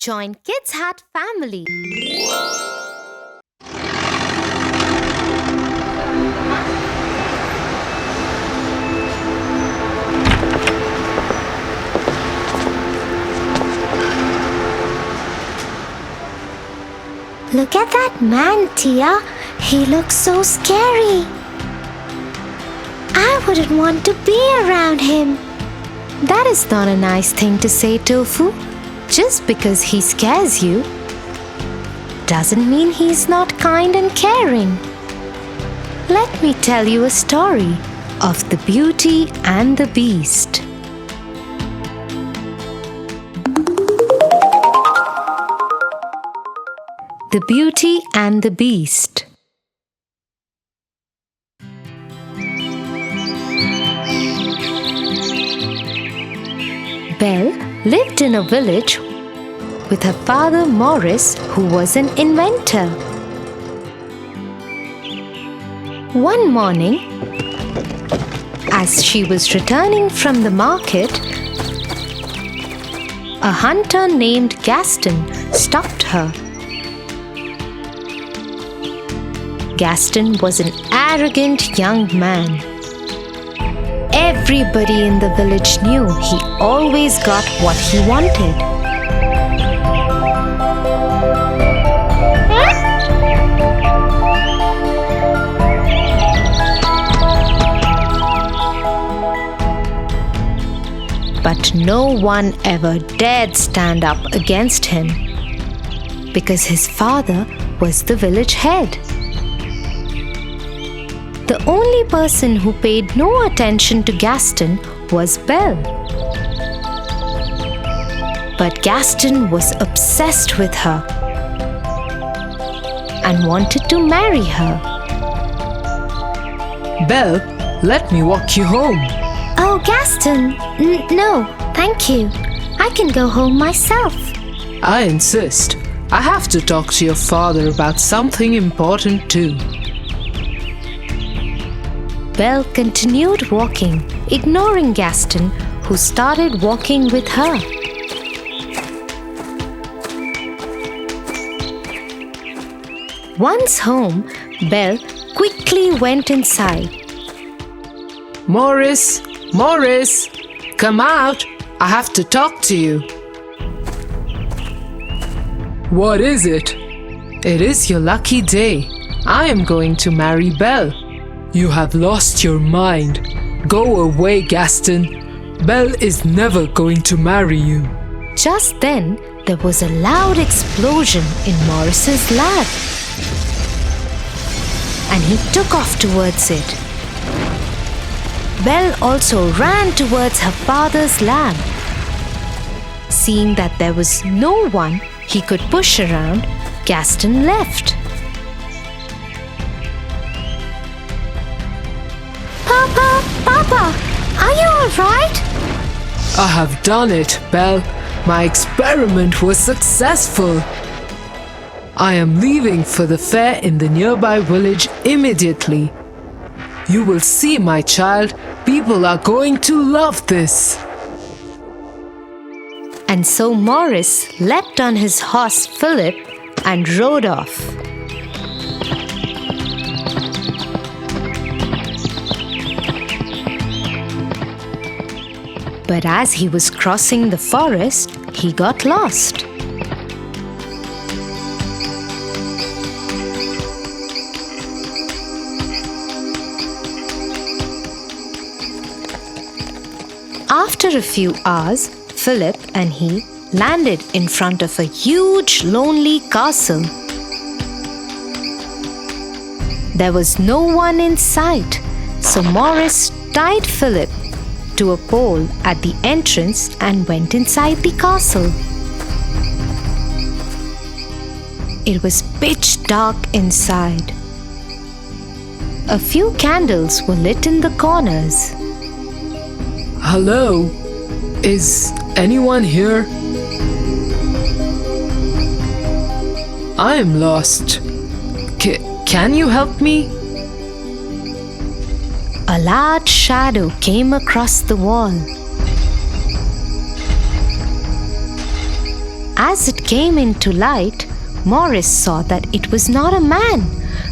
Join Kids Hat family. Look at that man, Tia. He looks so scary. I wouldn't want to be around him. That is not a nice thing to say, Tofu. Just because he scares you doesn't mean he's not kind and caring. Let me tell you a story of the Beauty and the Beast. The Beauty and the Beast. Belle lived in a village with her father Morris, who was an inventor. One morning, as she was returning from the market, a hunter named Gaston stopped her. Gaston was an arrogant young man. Everybody in the village knew he always got what he wanted. But no one ever dared stand up against him because his father was the village head. The only person who paid no attention to Gaston was Belle. But Gaston was obsessed with her and wanted to marry her. Belle, let me walk you home. Oh, Gaston, no, thank you. I can go home myself. I insist. I have to talk to your father about something important too. Belle continued walking, ignoring Gaston, who started walking with her. Once home, Belle quickly went inside. Morris, come out. I have to talk to you. What is it? It is your lucky day. I am going to marry Belle. You have lost your mind. Go away, Gaston. Belle is never going to marry you. Just then, there was a loud explosion in Morris's lab, and he took off towards it. Belle also ran towards her father's lab. Seeing that there was no one he could push around, Gaston left. Papa, are you alright? I have done it, Belle. My experiment was successful. I am leaving for the fair in the nearby village immediately. You will see, my child. People are going to love this. And so Morris leapt on his horse Philip and rode off. But as he was crossing the forest, he got lost. After a few hours, Philip and he landed in front of a huge, lonely castle. There was no one in sight, so Morris tied Philip to a pole at the entrance and went inside the castle. It was pitch dark inside. A few candles were lit in the corners. Hello? Is anyone here? I am lost. Can you help me? A large shadow came across the wall. As it came into light, Morris saw that it was not a man,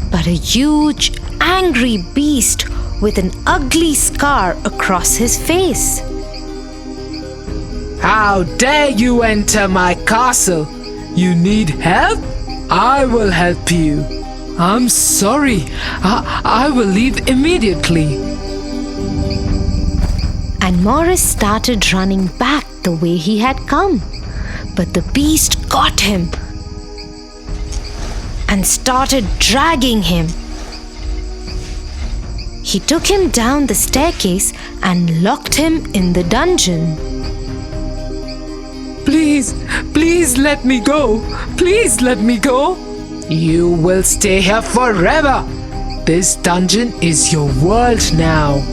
but a huge, angry beast with an ugly scar across his face. How dare you enter my castle? You need help? I will help you. I'm sorry. I will leave immediately. And Morris started running back the way he had come. But the beast got him and started dragging him. He took him down the staircase and locked him in the dungeon. Please, please let me go. Please let me go. You will stay here forever. This dungeon is your world now.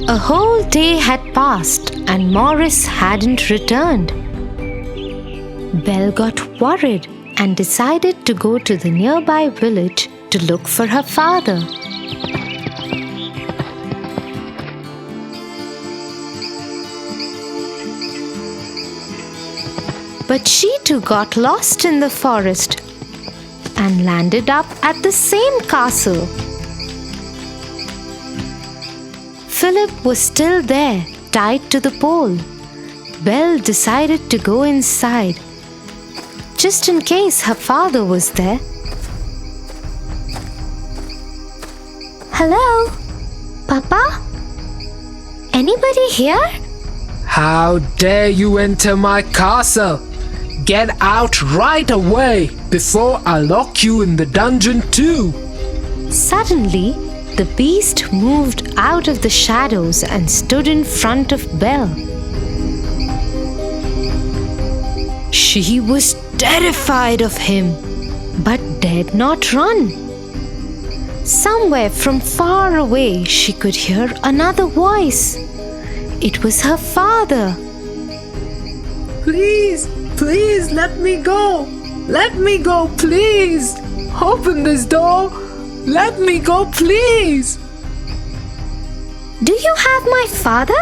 A whole day had passed and Morris hadn't returned. Belle got worried and decided to go to the nearby village to look for her father. But she too got lost in the forest and landed up at the same castle. Philip was still there, tied to the pole. Belle decided to go inside, just in case her father was there. Hello? Papa? Anybody here? How dare you enter my castle? Get out right away before I lock you in the dungeon too. Suddenly, the beast moved out of the shadows and stood in front of Belle. She was terrified of him, but dared not run. Somewhere from far away, she could hear another voice. It was her father. Please, please let me go. Let me go, please. Open this door. Let me go, please. Do you have my father?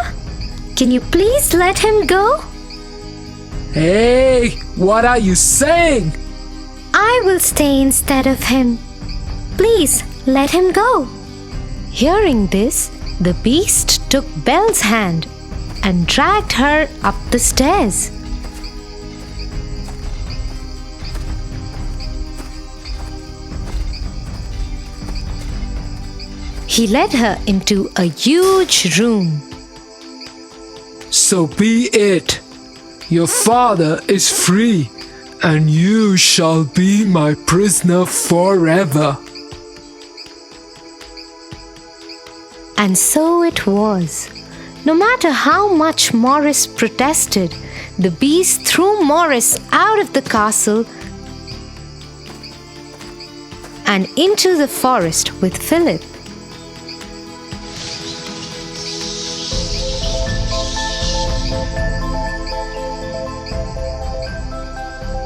Can you please let him go? Hey, what are you saying? I will stay instead of him. Please let him go. Hearing this, the beast took Belle's hand and dragged her up the stairs. He led her into a huge room. So be it. Your father is free, and you shall be my prisoner forever. And so it was. No matter how much Morris protested, the beast threw Morris out of the castle and into the forest with Philip.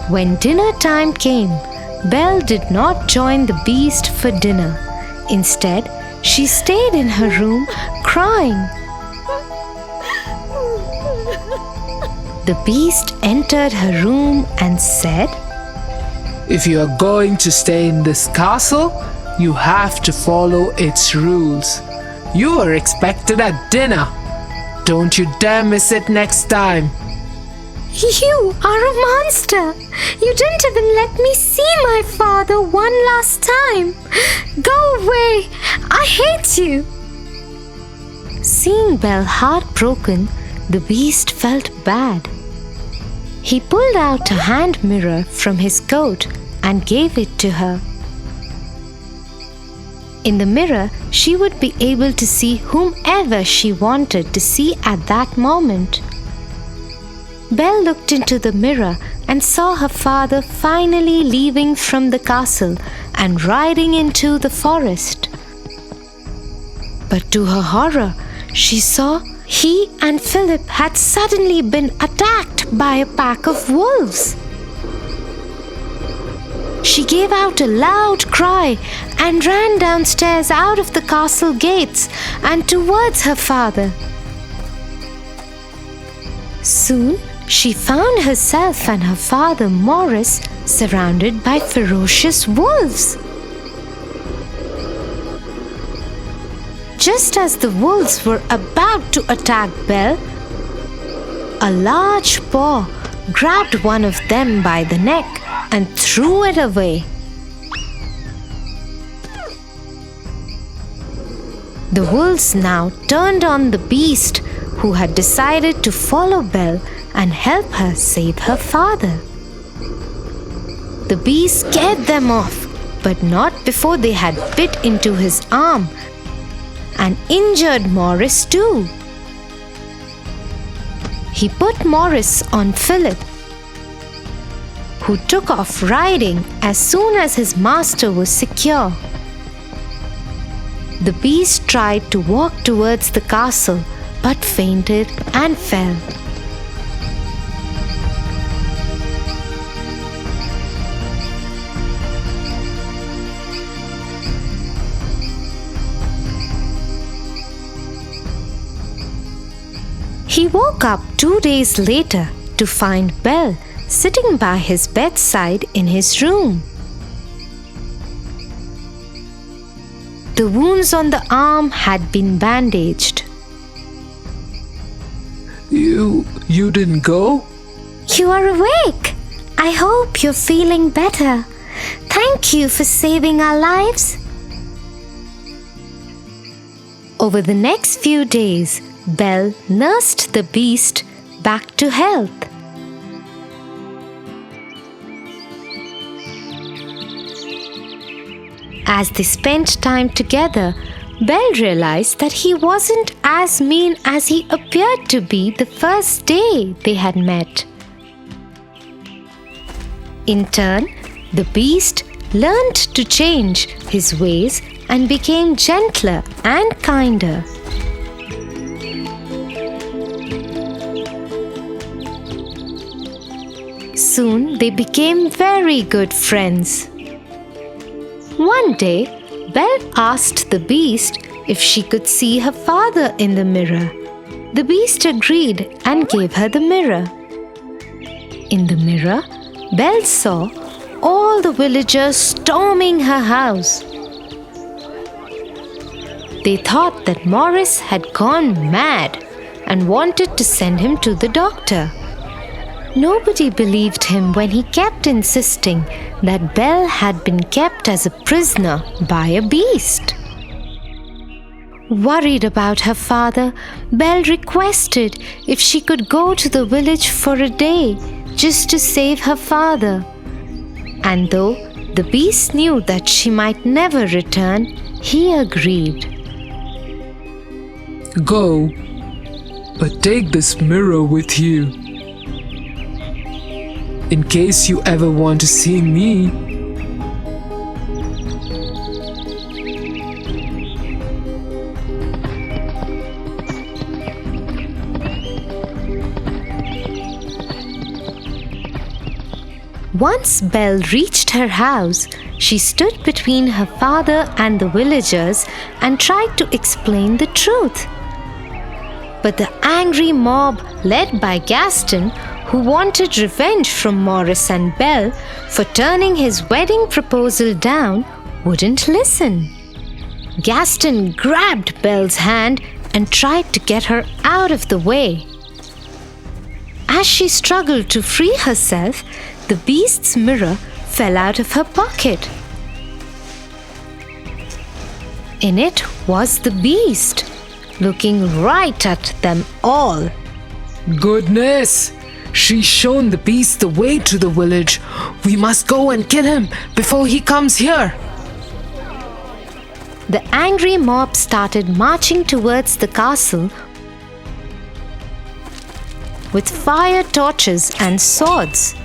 When dinner time came, Belle did not join the beast for dinner. Instead, she stayed in her room crying. The beast entered her room and said, If you are going to stay in this castle, you have to follow its rules. You are expected at dinner. Don't you dare miss it next time. You are a monster. You didn't even let me see my father one last time. Go away. I hate you. Seeing Belle heartbroken, the beast felt bad. He pulled out a hand mirror from his coat and gave it to her. In the mirror, she would be able to see whomever she wanted to see at that moment. Belle looked into the mirror and saw her father finally leaving from the castle and riding into the forest. But to her horror, she saw he and Philip had suddenly been attacked by a pack of wolves. She gave out a loud cry and ran downstairs out of the castle gates and towards her father. Soon, she found herself and her father Morris surrounded by ferocious wolves. Just as the wolves were about to attack Belle, a large paw grabbed one of them by the neck and threw it away. The wolves now turned on the beast, who had decided to follow Belle and help her save her father. The beast scared them off, but not before they had bit into his arm and injured Morris too. He put Morris on Philip, who took off riding as soon as his master was secure. The beast tried to walk towards the castle but fainted and fell. He woke up 2 days later to find Belle sitting by his bedside in his room. The wounds on the arm had been bandaged. You didn't go? You are awake. I hope you're feeling better. Thank you for saving our lives. Over the next few days, Belle nursed the beast back to health. As they spent time together, Belle realized that he wasn't as mean as he appeared to be the first day they had met. In turn, the beast learned to change his ways and became gentler and kinder. Soon they became very good friends. One day, Belle asked the beast if she could see her father in the mirror. The beast agreed and gave her the mirror. In the mirror, Belle saw all the villagers storming her house. They thought that Morris had gone mad and wanted to send him to the doctor. Nobody believed him when he kept insisting that Belle had been kept as a prisoner by a beast. Worried about her father, Belle requested if she could go to the village for a day just to save her father. And though the beast knew that she might never return, he agreed. Go, but take this mirror with you. In case you ever want to see me. Once Belle reached her house, she stood between her father and the villagers and tried to explain the truth. But the angry mob, led by Gaston, who wanted revenge from Morris and Belle for turning his wedding proposal down, wouldn't listen. Gaston grabbed Belle's hand and tried to get her out of the way. As she struggled to free herself, the beast's mirror fell out of her pocket. In it was the beast, looking right at them all. Goodness! She's shown the beast the way to the village. We must go and kill him before he comes here. The angry mob started marching towards the castle with fire torches and swords.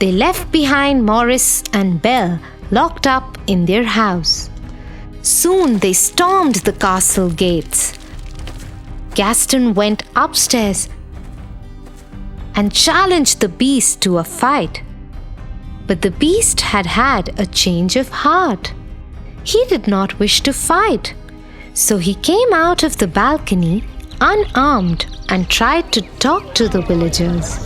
They left behind Morris and Belle locked up in their house. Soon they stormed the castle gates. Gaston went upstairs and challenged the beast to a fight. But the beast had had a change of heart. He did not wish to fight, so he came out of the balcony unarmed and tried to talk to the villagers.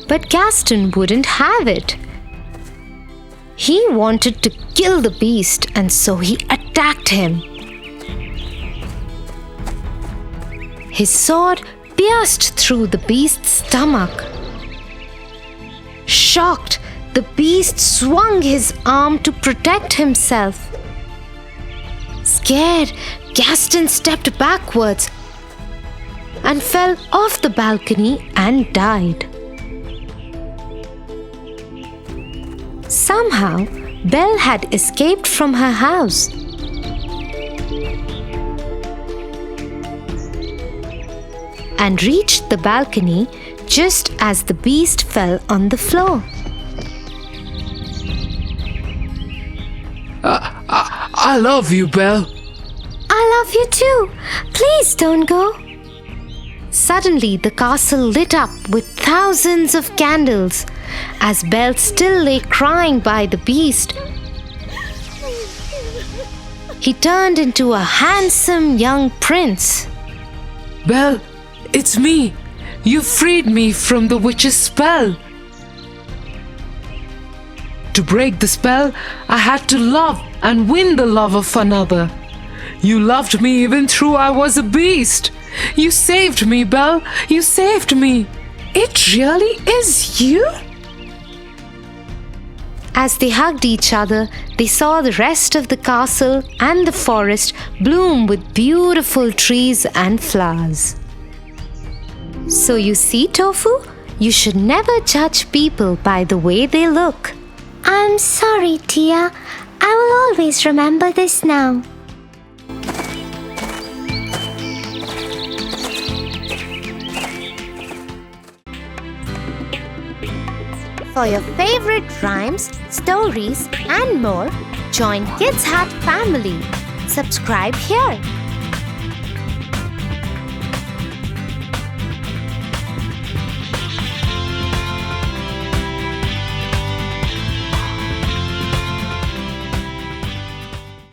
But Gaston wouldn't have it. He wanted to kill the beast, and so he attacked him. His sword pierced through the beast's stomach. Shocked, the beast swung his arm to protect himself. Scared, Gaston stepped backwards and fell off the balcony and died. Somehow, Belle had escaped from her house. And reached the balcony just as the beast fell on the floor. I love you, Belle. I love you too. Please don't go. Suddenly, the castle lit up with thousands of candles as Belle still lay crying by the beast. He turned into a handsome young prince. Belle, it's me. You freed me from the witch's spell. To break the spell, I had to love and win the love of another. You loved me even though I was a beast. You saved me, Belle. You saved me. It really is you? As they hugged each other, they saw the rest of the castle and the forest bloom with beautiful trees and flowers. So you see, Tofu, you should never judge people by the way they look. I'm sorry, Tia. I will always remember this now. For your favorite rhymes, stories, and more, join Kids Hut family. Subscribe here.